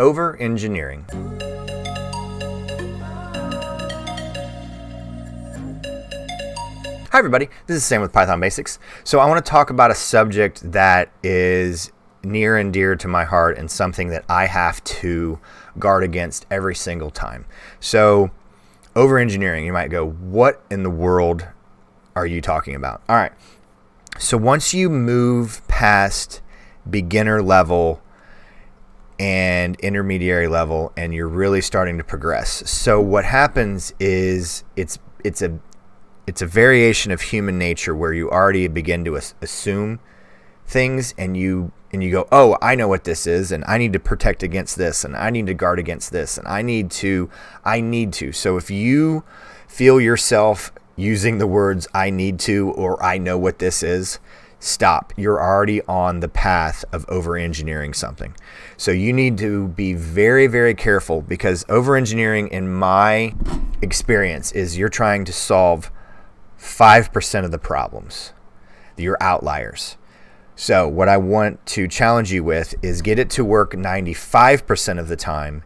over-engineering. Hi everybody, this is Sam with Python Basics. So I want to talk about a subject that is near and dear to my heart and something that I have to guard against every single time. So over-engineering, you might go, what in the world are you talking about? All right, so once you move past beginner level and intermediary level and you're really starting to progress, so what happens is it's a variation of human nature where you already begin to assume things and you go, oh, I know what this is, and I need to protect against this, and I need to guard against this, and I need to. So if you feel yourself using the words I need to or I know what this is, stop. You're already on the path of over-engineering something. So you need to be very, very careful, because over-engineering, in my experience, is you're trying to solve 5% of the problems. You're outliers. So what I want to challenge you with is get it to work 95% of the time,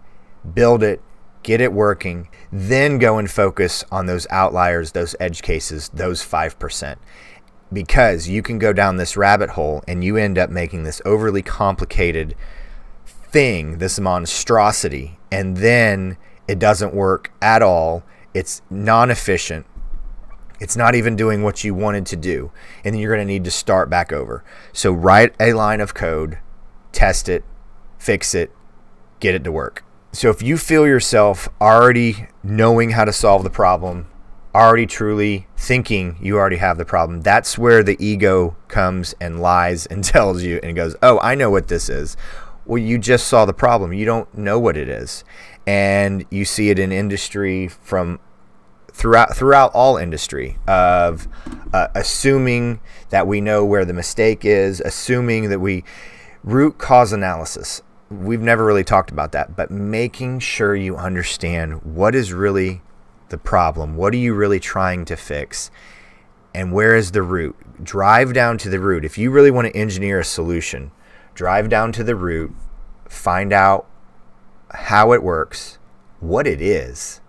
build it, get it working, then go and focus on those outliers, those edge cases, those 5%. Because you can go down this rabbit hole and you end up making this overly complicated thing, this monstrosity, and then it doesn't work at all. It's non-efficient. It's not even doing what you wanted to do. And then you're going to need to start back over. So write a line of code, test it, fix it, get it to work. So if you feel yourself already knowing how to solve the problem, already truly thinking you already have the problem, that's where the ego comes and lies and tells you and goes, oh, I know what this is. Well, you just saw the problem. You don't know what it is. And you see it in industry from throughout all industry of assuming that we know where the mistake is, assuming that we root cause analysis. We've never really talked about that, but making sure you understand what is really the problem. What are you really trying to fix? And where is the root? Drive down to the root. If you really want to engineer a solution, drive down to the root, find out how it works, what it is,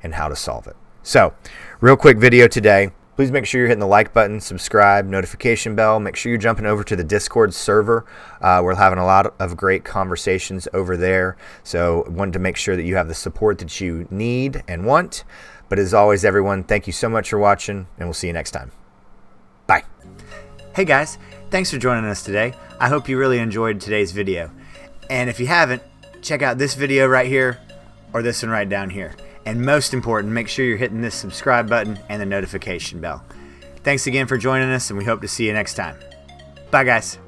and how to solve it. So, real quick video today. Please make sure you're hitting the like button, subscribe, notification bell. Make sure you're jumping over to the Discord server. We're having a lot of great conversations over there. So, wanted to make sure that you have the support that you need and want. But as always, everyone, thank you so much for watching, and we'll see you next time. Bye. Hey guys, thanks for joining us today. I hope you really enjoyed today's video. And if you haven't, check out this video right here or this one right down here. And most important, make sure you're hitting this subscribe button and the notification bell. Thanks again for joining us, and we hope to see you next time. Bye, guys.